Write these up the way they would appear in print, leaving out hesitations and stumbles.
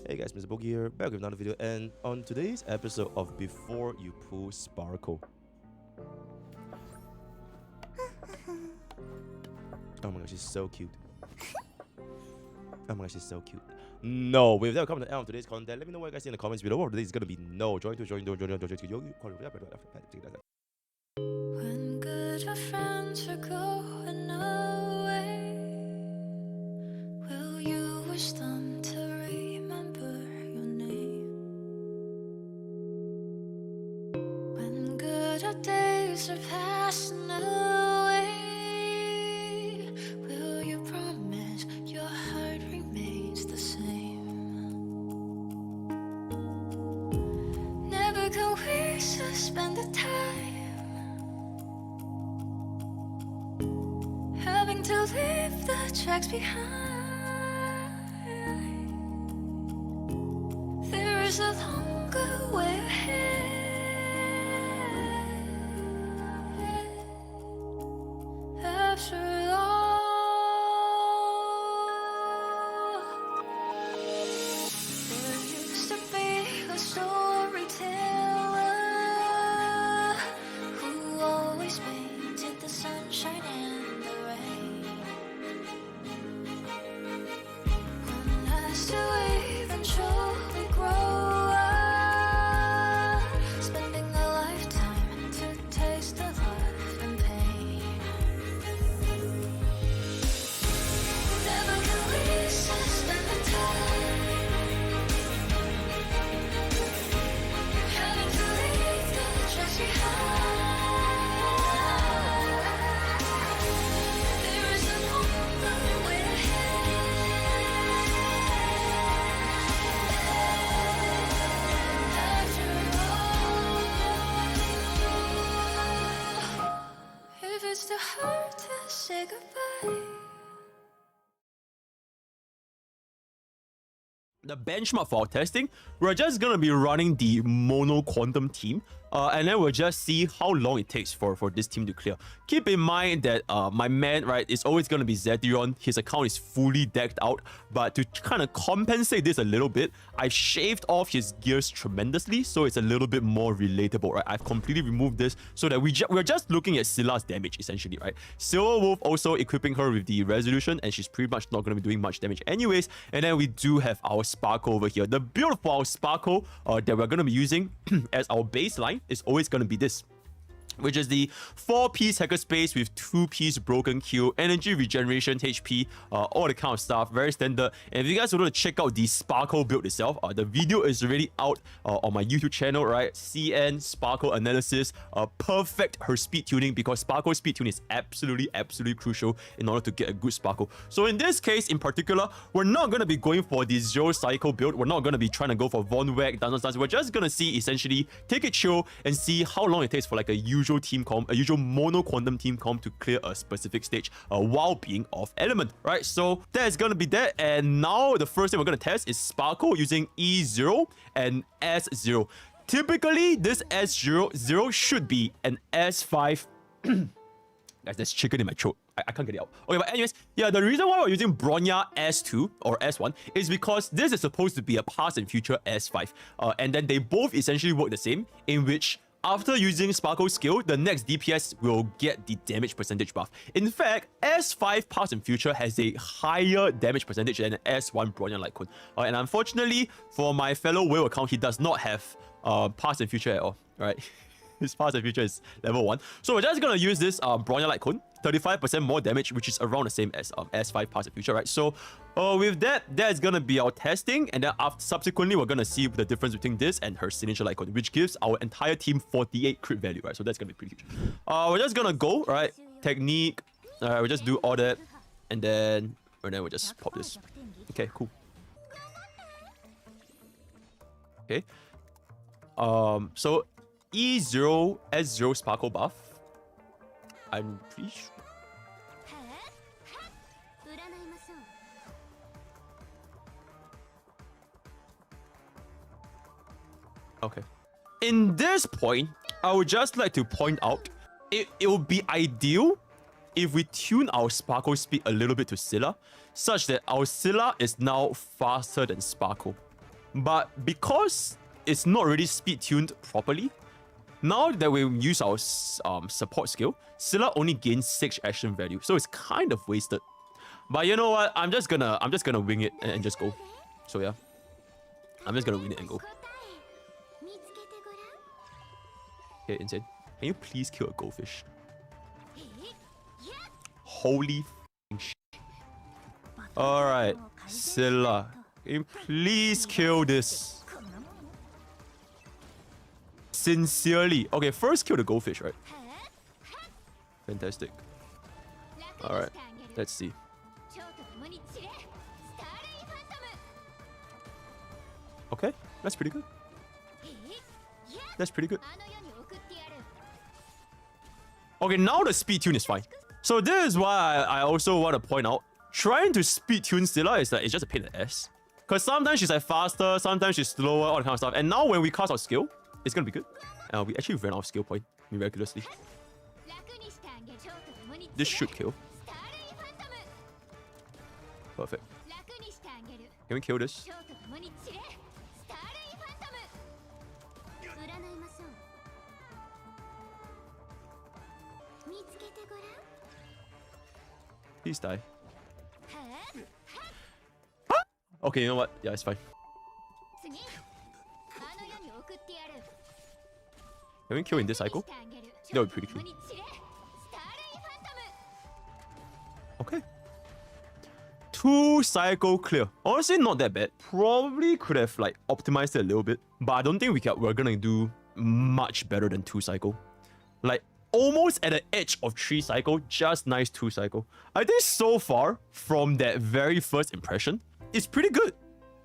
Hey guys, MrPokke here, back with another video, and on today's episode of Before You Pull Sparkle. Oh my gosh, she's so cute. Oh my gosh, she's so cute. No, with that, come to the end of today's content. Let me know what you guys see in the comments below. What today is gonna be no. Join. When good friends are going away, will you wish them to remember your name? When good days are passing away, will you promise your heart remains the same? Never can we suspend the time, having to leave the tracks behind. There is a longer way ahead. After all, there used to be a storyteller who always painted the sunshine and the rain. One has to eventually grow up, spending a lifetime to taste the love and pain. Never can we suspend the time, having to leave the tracks behind. There is a longer way ahead. After all, if it's too hard to say goodbye. The benchmark for our testing, we're just gonna be running the mono quantum team, and then we'll just see how long it takes for this team to clear. Keep in mind that my man, right, is always gonna be Zethiron. His account is fully decked out, but to kind of compensate this a little bit, I shaved off his gears tremendously, so it's a little bit more relatable, right? I've completely removed this so that we're just looking at Scylla's damage, essentially, right? Silver Wolf also equipping her with the resolution, and she's pretty much not gonna be doing much damage anyways. And then we do have our Sparkle over here. The build for our Sparkle that we're gonna be using as our baseline is always gonna be this, which is the 4-piece hacker space with 2-piece broken Q, energy regeneration, HP, all the kind of stuff, very standard. And if you guys want to check out the Sparkle build itself, the video is already out on my YouTube channel, right? CN Sparkle analysis, perfect her speed tuning, because Sparkle speed tuning is absolutely crucial in order to get a good Sparkle. So in this case in particular, we're not going to be going for the zero cycle build. We're not going to be trying to go for Von Weg, Dungeon Stars. We're just going to see, essentially, take it chill and see how long it takes for like a usual team comp, a usual mono quantum team comp to clear a specific stage while being off element, right? So that is going to be that. And now the first thing we're going to test is Sparkle using E0 and S0. Typically, this S0 should be an S5. Guys, there's chicken in my throat. I can't get it out. Okay, but anyways, yeah, the reason why we're using Bronya S2 or S1 is because this is supposed to be a past and future S5. And then they both essentially work the same, in which after using Sparkle skill, the next DPS will get the damage percentage buff. In fact, S5 past and future has a higher damage percentage than S1 Bronya Lycoon. And unfortunately, for my fellow whale account, he does not have past and future at all, right? His past and future is level 1. So we're just gonna use this Bronya Lycoon, 35% more damage, which is around the same as S5 past and future, right? So with that is gonna be our testing, and then subsequently we're gonna see the difference between this and her signature Lycoon, which gives our entire team 48 crit value, right? So that's gonna be pretty huge. We're just gonna go, right? Technique, we'll just do all that, and then we'll just pop this. Okay, cool. Okay. So E0 S0 Sparkle buff, I'm pretty sure. Okay. In this point, I would just like to point out, it would be ideal if we tune our Sparkle speed a little bit to Scylla, such that our Scylla is now faster than Sparkle. But because it's not really speed tuned properly, now that we use our support skill, Scylla only gains 6 action value, so it's kind of wasted. But you know what? I'm just gonna wing it and just go. So yeah, I'm just gonna wing it and go. Okay, insane. Can you please kill a goldfish? Holy shit. Alright, Scylla. Can you please kill this? Sincerely. Okay, first kill the goldfish, right? Fantastic. Alright, let's see. Okay, that's pretty good. That's pretty good. Okay, now the speed tune is fine. So this is why I also want to point out, trying to speed tune Scylla is like, it's just a pain in the ass. Because sometimes she's like faster, sometimes she's slower, all that kind of stuff. And now when we cast our skill, it's gonna be good. We actually ran out of skill point miraculously. This should kill. Perfect. Can we kill this? Please die. Okay, you know what? Yeah, it's fine. Can we kill in this cycle? That would be pretty cool. Okay. 2 cycle clear. Honestly, not that bad. Probably could have like optimized it a little bit, but I don't think we're gonna do much better than 2 cycle. Like almost at the edge of 3 cycle, just nice 2 cycle. I think so far from that very first impression, it's pretty good.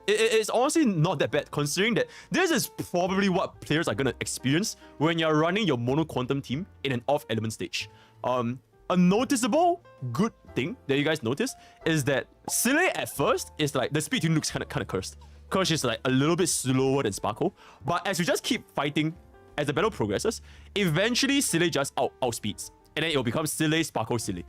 It's honestly not that bad, considering that this is probably what players are gonna experience when you're running your mono quantum team in an off element stage. A noticeable good thing that you guys notice is that Scylla at first is like the speed tune looks kind of cursed, because she's like a little bit slower than Sparkle. But as you just keep fighting, as the battle progresses, eventually Scylla just outspeeds, and then it will become Scylla, Sparkle, Scylla.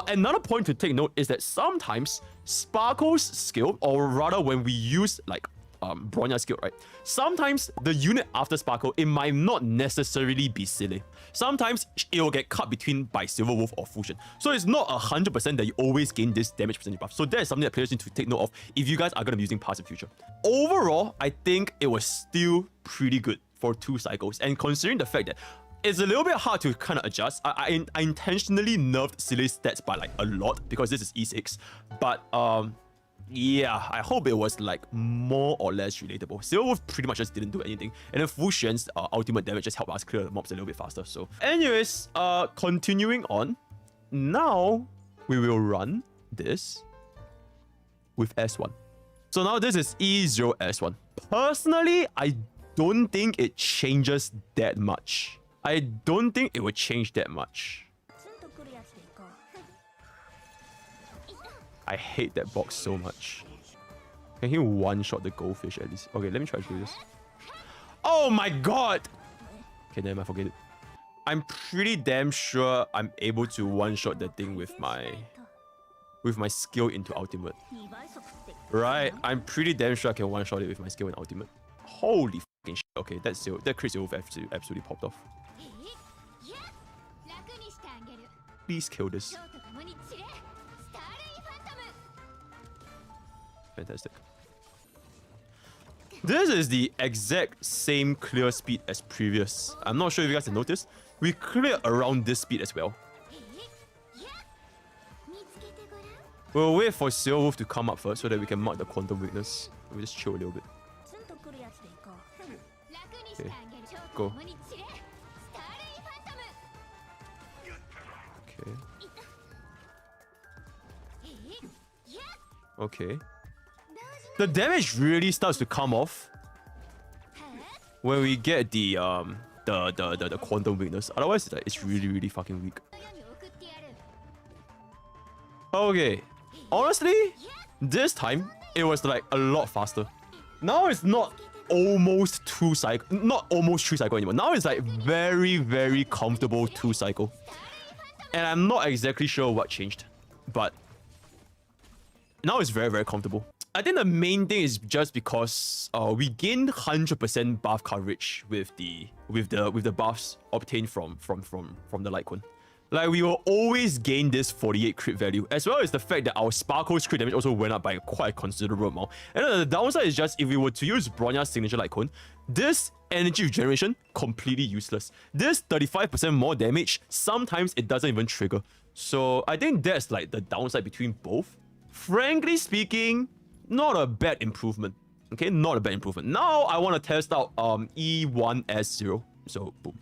Another point to take note is that sometimes Sparkle's skill, or rather when we use like Bronya's skill, right? Sometimes the unit after Sparkle, it might not necessarily be Scylla. Sometimes it will get cut between by Silver Wolf or Fusion. So it's not 100% that you always gain this damage percentage buff. So that is something that players need to take note of if you guys are going to be using passive future. Overall, I think it was still pretty good for 2 cycles. And considering the fact that it's a little bit hard to kind of adjust. I intentionally nerfed Scylla's stats by like a lot because this is E6. But yeah, I hope it was like more or less relatable. Silver Wolf pretty much just didn't do anything. And then Fusion's ultimate damage just helped us clear the mobs a little bit faster. So anyways, continuing on. Now we will run this with S1. So now this is E0S1. Personally, I don't think it changes that much. I don't think it would change that much. I hate that box so much. Can he one-shot the goldfish at least? Okay, let me try to do this. Oh my god! Okay, then I forget it. I'm pretty damn sure I'm able to one-shot that thing with my skill into ultimate. Right, I'm pretty damn sure I can one-shot it with my skill in ultimate. Holy fucking shit. Okay, that crit Silver Wolf absolutely popped off. Please kill this. Fantastic. This is the exact same clear speed as previous. I'm not sure if you guys have noticed. We clear around this speed as well. We'll wait for Silver Wolf to come up first so that we can mark the quantum weakness. We'll just chill a little bit. Okay, go. Okay. Okay. The damage really starts to come off when we get the quantum weakness. Otherwise, it's really fucking weak. Okay. Honestly, this time it was like a lot faster. Now it's not almost 2 cycle, not almost 3 cycle anymore. Now it's like very comfortable 2 cycle. And I'm not exactly sure what changed, but now it's very comfortable. I think the main thing is just because we gain 100% buff coverage with the buffs obtained from the Lycon. Like, we will always gain this 48 crit value, as well as the fact that our Sparkle's crit damage also went up by quite a considerable amount. And then the downside is just if we were to use Bronya's signature Lycon, this energy regeneration, completely useless. This 35% more damage, sometimes it doesn't even trigger. So I think that's like the downside between both. Frankly speaking, not a bad improvement. Okay, not a bad improvement. Now I want to test out E1S0. So boom.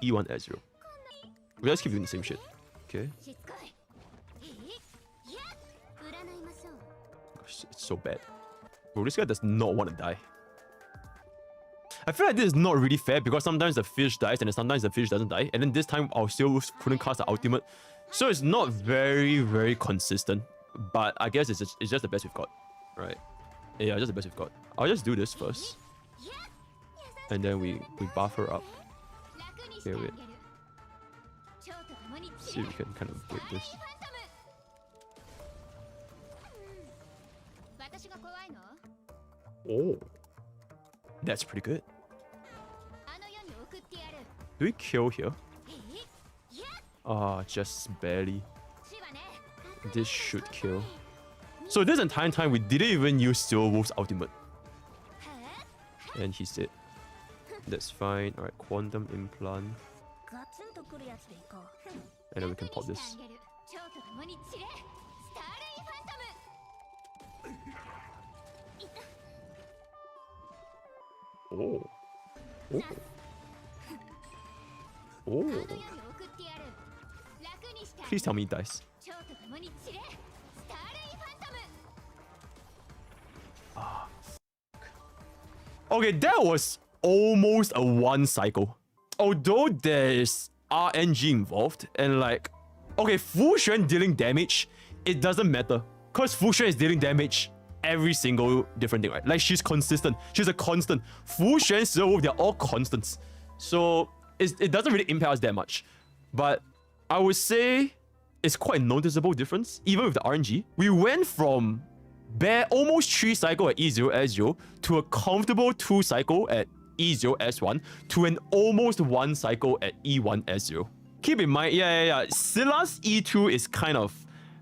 E1S0. We just keep doing the same shit. Okay. Gosh, it's so bad. Bro, this guy does not want to die. I feel like this is not really fair because sometimes the fish dies and then sometimes the fish doesn't die. And then this time I still couldn't cast the ultimate. So it's not very, very consistent. But I guess it's just the best we've got. Right. Yeah, just the best we've got. I'll just do this first. And then we buff her up. Okay, wait. See if we can kind of break this. Oh. That's pretty good. Do we kill here? Just barely. This should kill. So this entire time we didn't even use Silverwolf's ultimate. And he's dead. That's fine. Alright, quantum implant. And then we can pop this. Oh. Oh. Oh. Please tell me he dies. Okay, that was almost a one cycle. Although there's RNG involved and like, okay, Fu Xuan dealing damage, it doesn't matter. Because Fu Xuan is dealing damage every single different thing, right? Like, she's consistent. She's a constant. Fu Xuan, Silverwolf, they're all constants. So it doesn't really impact us that much. But I would say it's quite a noticeable difference, even with the RNG. We went from bare almost 3 cycle at E0S0 to a comfortable 2 cycle at E0S1 to an almost 1 cycle at E1S0. Keep in mind, yeah. Scylla's E2 is kind of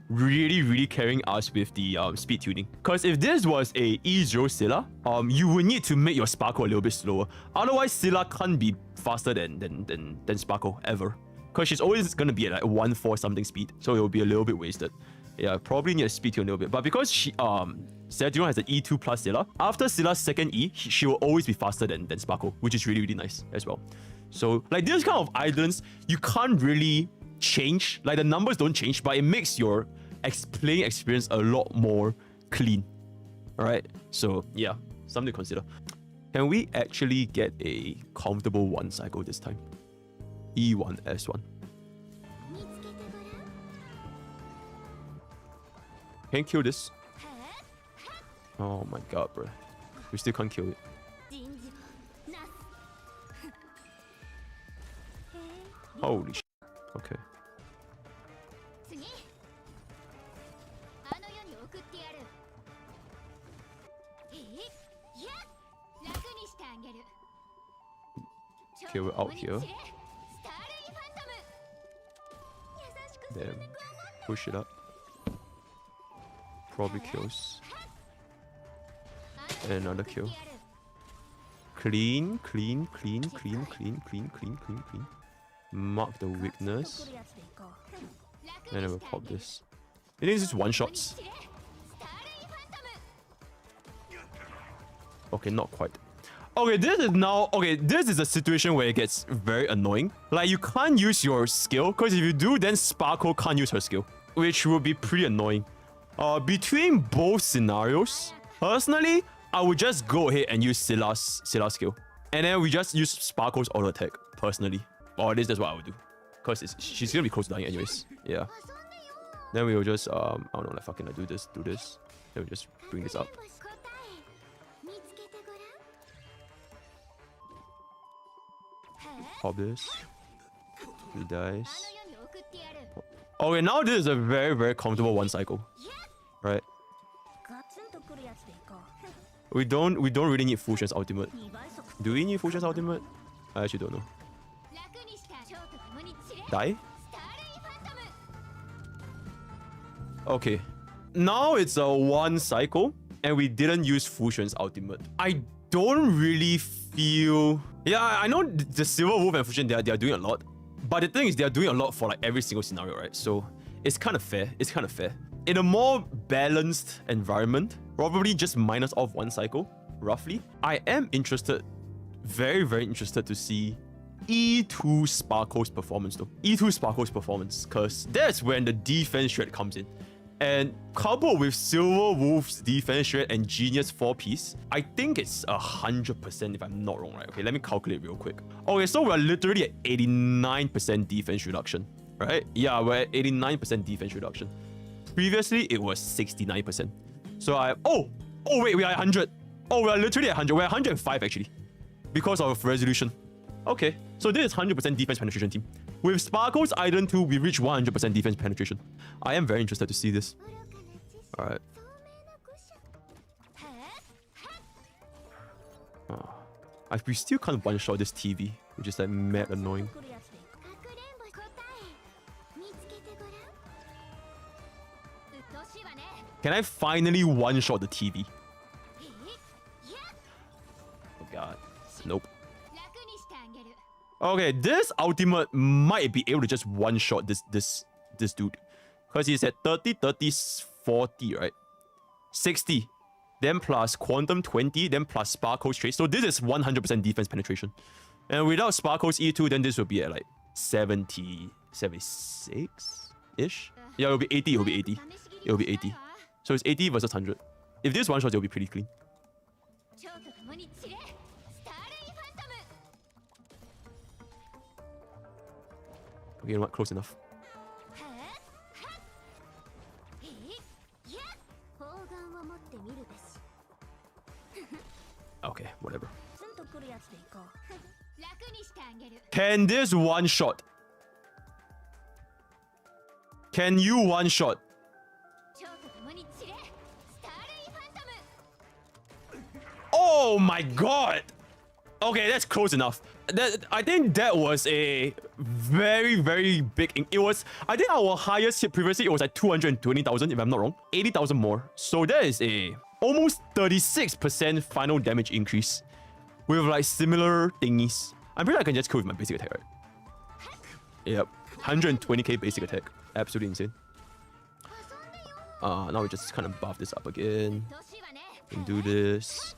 really carrying us with the speed tuning. Because if this was a E0 Scylla, you would need to make your Sparkle a little bit slower. Otherwise, Scylla can't be faster than Sparkle ever. Because she's always going to be at like 1/4 something speed. So it will be a little bit wasted. Yeah, probably need to speed tune a little bit. But because she Sejun has an E2 plus Scylla, after Scylla's second E, she will always be faster than Sparkle, which is really nice as well. So like this kind of islands, you can't really change. Like the numbers don't change, but it makes your playing experience a lot more clean. Alright, so yeah, something to consider. Can we actually get a comfortable 1 cycle this time? E1S1. Can you kill this? Oh my god, bro. We still can't kill it. Holy shit. Okay. Okay, we're out here. Damn. Push it up. Probably kills. And another kill. Clean. Mark the weakness. And then we'll pop this. I think this is one shots. Okay, not quite. Okay, this is a situation where it gets very annoying. Like, you can't use your skill, because if you do, then Sparkle can't use her skill, which will be pretty annoying. Between both scenarios, personally, I would just go ahead and use Scylla's skill. And then we just use Sparkle's auto attack, personally. Or at least that's what I would do. Because she's gonna be close to dying anyways. Yeah. Then we will just, I don't know, like fucking do this. Then we just bring this up. Pop this. He dies. Okay, now this is a very comfortable 1 cycle. right? We don't really need Fusion's ultimate. Do we need Fusion's ultimate? I actually don't know. Die? Okay. Now it's a 1 cycle, and we didn't use Fusion's ultimate. I don't really feel... Yeah, I know the Silver Wolf and Fusion, they are doing a lot. But the thing is, they are doing a lot for like every single scenario, right? So it's kind of fair. It's kind of fair. In a more balanced environment, probably just minus off 1 cycle, roughly. I am interested, very, very interested to see E2 Sparkle's performance though. E2 Sparkle's performance, because that's when the defense shred comes in. And coupled with Silver Wolf's defense shred and Genius 4-piece, I think it's 100% if I'm not wrong, right? Okay, let me calculate real quick. Okay, so we're literally at 89% defense reduction, right? Yeah, we're at 89% defense reduction. Previously, it was 69%. So oh wait, we are at 100. Oh, we are literally at 100. We're at 105 actually, because of resolution. Okay, so this is 100% defense penetration team. With Sparkle's Island 2, we reach 100% defense penetration. I am very interested to see this. Alright. We still can't one-shot this TV, which is like mad annoying. Can I finally one-shot the TV? Oh god. Nope. Okay, this ultimate might be able to just one-shot this dude. Because he's at 30, 30, 40, right? 60. Then plus Quantum 20, then plus Sparkle's Trace. So this is 100% defense penetration. And without Sparkle's E2, then this will be at like 70, 76-ish? Yeah, it'll be 80, it'll be 80. It'll be 80. So it's 80 versus 100. If this one-shot, it'll be pretty clean. Okay, you know what? Close enough. Okay, whatever. Can this one-shot? Can you one-shot? Oh my god! Okay, that's close enough. I think that was a very, very big... I think our highest hit previously, it was like 220,000 if I'm not wrong. 80,000 more. So that is a almost 36% final damage increase with like similar thingies. I'm pretty sure I can just kill with my basic attack, right? Yep. 120k basic attack. Absolutely insane. Now we just kind of buff this up again. And do this.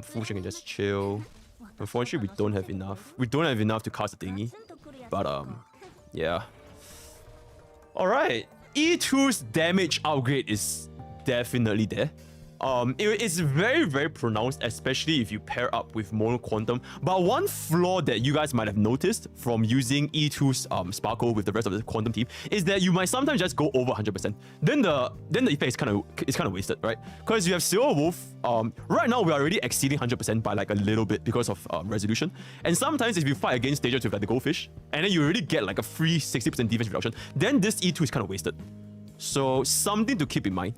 Fusion can just chill. Unfortunately, we don't have enough. We don't have enough to cast the thingy. But, yeah. Alright. E2's damage upgrade is definitely there. It's very, very pronounced, especially if you pair up with Mono Quantum. But one flaw that you guys might have noticed from using E2's Sparkle with the rest of the Quantum team is that you might sometimes just go over 100%. Then the effect is kind of wasted, right? Because you have Silver Wolf. Right now we are already exceeding 100% by like a little bit because of resolution. And sometimes if you fight against stages with like the goldfish, and then you already get like a free 60% defense reduction, then this E2 is kind of wasted. So something to keep in mind.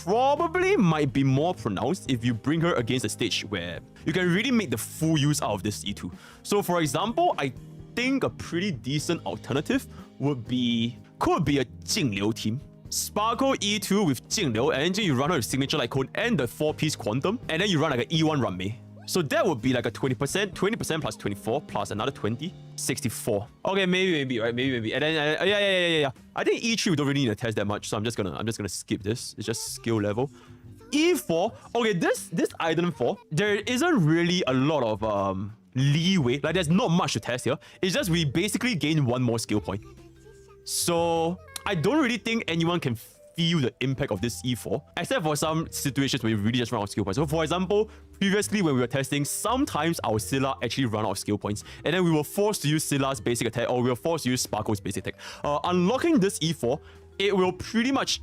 Probably might be more pronounced if you bring her against a stage where you can really make the full use out of this E2. So for example, I think a pretty decent alternative could be a Jingliu team. Sparkle E2 with Jingliu, and then you run her with Signature Light Cone and the 4-piece Quantum, and then you run like an E1 Ranmei. So that would be like a 20% plus 24 plus another 20, 64. Okay, maybe, right? Maybe. And then yeah. I think E3 we don't really need to test that much, so I'm just gonna skip this. It's just skill level. E4. Okay, this item 4, there isn't really a lot of leeway. Like there's not much to test here. It's just we basically gain 1 more skill point. So I don't really think anyone can feel the impact of this E4, except for some situations where you really just run out of skill points. So for example, previously when we were testing, sometimes our Scylla actually run out of skill points, and then we were forced to use Scylla's basic attack, or we were forced to use Sparkle's basic attack. Unlocking this E4, it will pretty much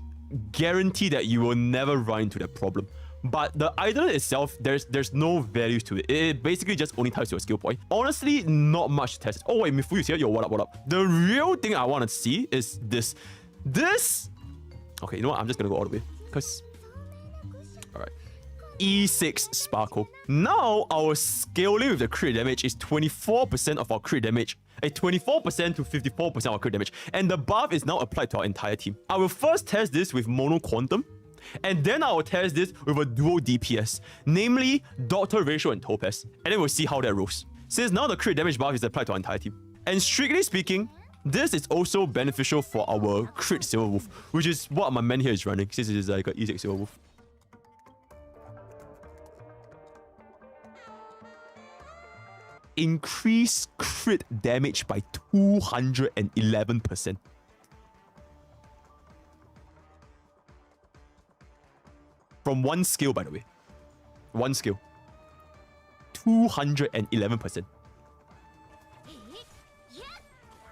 guarantee that you will never run into that problem. But the item itself, there's no value to it. It basically just only ties to your skill point. Honestly, not much to test. Oh wait, Mifu's here. Yo, what up? The real thing I want to see is this. Okay, you know what? I'm just gonna go all the way. Because... Alright. E6 Sparkle. Now, our scaling with the crit damage is 24% of our crit damage. 24% to 54% of our crit damage. And the buff is now applied to our entire team. I will first test this with Mono Quantum. And then I will test this with a dual DPS. Namely, Doctor Ratio and Topaz. And then we'll see how that rolls. Since now the crit damage buff is applied to our entire team. And strictly speaking, this is also beneficial for our crit Silver Wolf, which is what my man here is running, since it is like an E6 Silver Wolf. Increase crit damage by 211%. From one skill, by the way. One skill. 211%.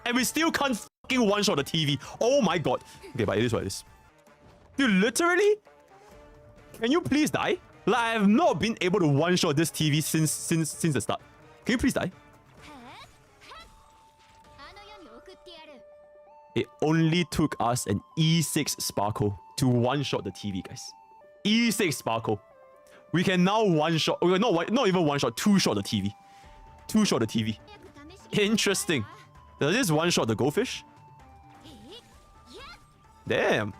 And we still can't fucking one-shot the TV. Oh my god. Okay, but it is what it is. Dude, literally? Can you please die? Like, I have not been able to one-shot this TV since the start. Can you please die? It only took us an E6 Sparkle to one-shot the TV, guys. E6 Sparkle. We can now one-shot... not even one-shot, two-shot the TV. Two-shot the TV. Interesting. Does this one-shot the goldfish? Damn.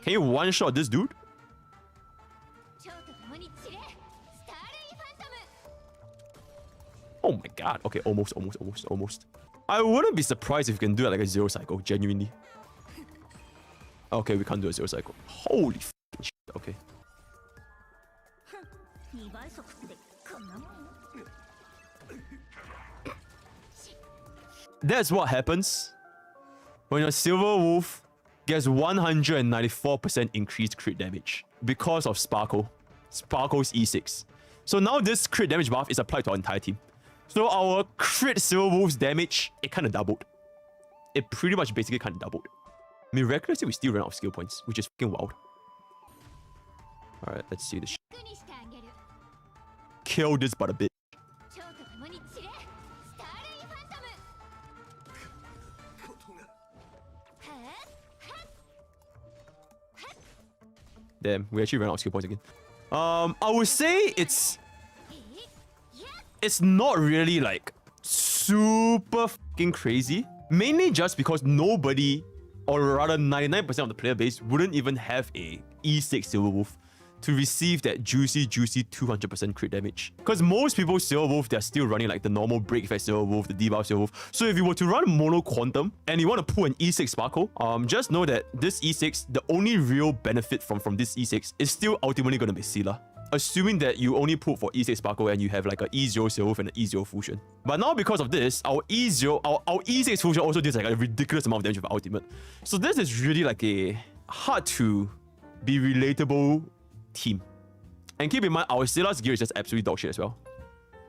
Can you one-shot this dude? Oh my god. Okay, almost. I wouldn't be surprised if you can do it like a zero cycle, genuinely. Okay, we can't do a zero cycle. Holy f***ing shit. Okay. That's what happens when your Silver Wolf gets 194% increased crit damage because of Sparkle. Sparkle's E6. So now this crit damage buff is applied to our entire team. So our crit Silver Wolf's damage, it kind of doubled. It pretty much basically kind of doubled. Miraculously, we still ran out of skill points, which is fucking wild. Alright, let's see this shit. Kill this but a bit. Damn, we actually ran out of skill points again. I would say it's not really like super fucking crazy. Mainly just because nobody, or rather 99% of the player base, wouldn't even have a E6 Silver Wolf to receive that juicy 200% crit damage. Because most people Silver Wolf, they're still running like the normal break effect Silver Wolf, the debuff Silver Wolf. So if you were to run Mono Quantum and you want to pull an E6 Sparkle, just know that this E6, the only real benefit from this E6 is still ultimately going to be Scylla. Assuming that you only pull for E6 Sparkle and you have like an E0 Silver Wolf and an E0 Fusion. But now because of this, our E6 Fusion also does like a ridiculous amount of damage with ultimate. So this is really like a hard to be relatable team. And keep in mind, our Scylla's gear is just absolutely dog shit as well.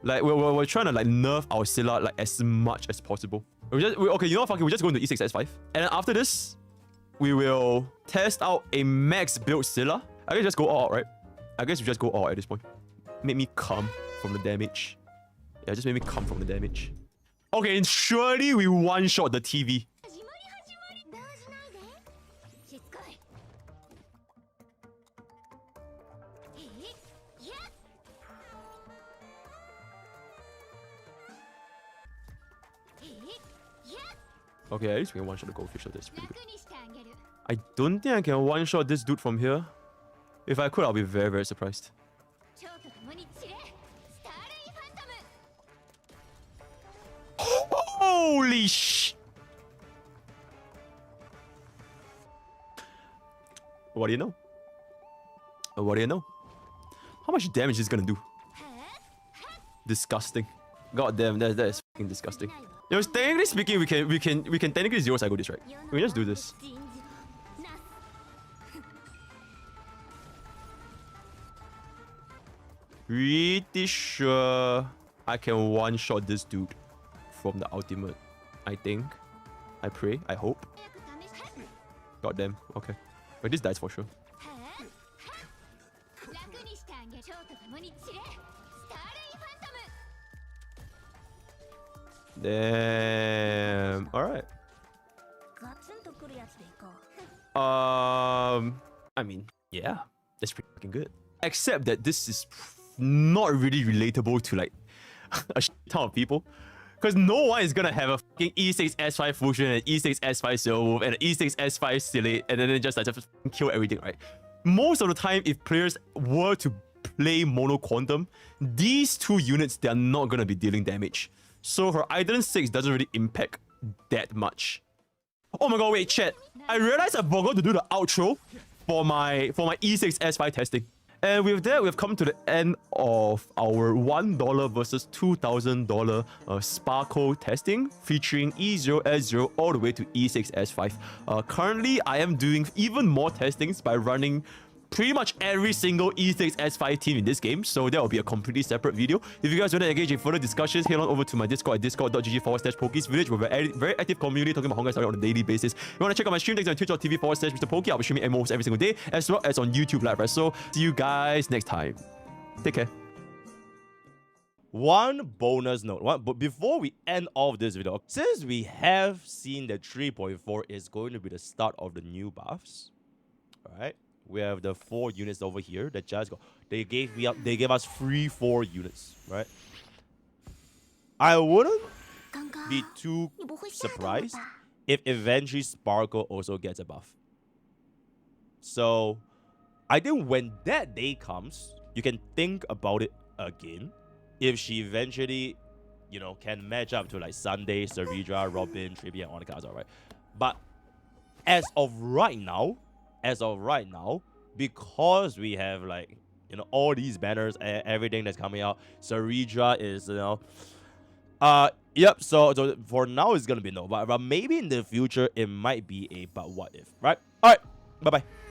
Like, we're trying to like nerf our Scylla like as much as possible. Okay, you know what, fuck it, we're just going to E6 S5. And then after this, we will test out a max build Scylla. I guess just go all out, right? I guess we just go all out at this point. Make me come from the damage. Yeah, just make me come from the damage. Okay, and surely we one-shot the TV. Okay, at least we can one-shot the goldfish, so that's pretty good. I don't think I can one-shot this dude from here. If I could, I'll be very, very surprised. Holy sh! What do you know? What do you know? How much damage is this gonna do? Disgusting. God damn, that is fucking disgusting. You know, technically speaking, we can technically zero cycle this, right? We can just do this. Pretty sure I can one-shot this dude from the ultimate. I think. I pray. I hope. God damn. Okay. But this dies for sure. Damn. Alright. I mean, yeah, that's pretty fucking good. Except that this is not really relatable to like a ton of people. Because no one is gonna have a fucking E6 S5 fusion and E6 S5 Silver Wolf and an E6 S5 Silate and then just kill everything, right? Most of the time, if players were to play Mono Quantum, these two units, they are not gonna be dealing damage. So her Idolin 6 doesn't really impact that much. Oh my god, wait, chat. I realized I forgot to do the outro for my E6 S5 testing. And with that, we've come to the end of our $1 versus $2,000 Sparkle testing featuring E0, S0 all the way to E6, S5. Currently, I am doing even more testings by running pretty much every single E6 S5 team in this game, so that will be a completely separate video. If you guys want to engage in further discussions, head on over to my Discord at discord.gg/pokesvillage. We're a very active community talking about Honkai Star on a daily basis. If you want to check out my stream, thanks on twitch.tv/MrPokke. I'll be streaming almost every single day, as well as on YouTube Live, right? So see you guys next time. Take care. One bonus note, but before we end off this video, since we have seen that 3.4 is going to be the start of the new buffs, alright? We have the 4 units over here that just got. They gave us free 4 units, right? I wouldn't be too surprised if eventually Sparkle also gets a buff. So I think when that day comes, you can think about it again. If she eventually, you know, can match up to like Sunday, Saridra, Robin, Tribia, and Honkai, alright. But as of right now, because we have like, you know, all these banners and everything that's coming out, Saridra is, you know, yep. So for now it's gonna be no, but maybe in the future it might be a but what if, right? All right, bye bye.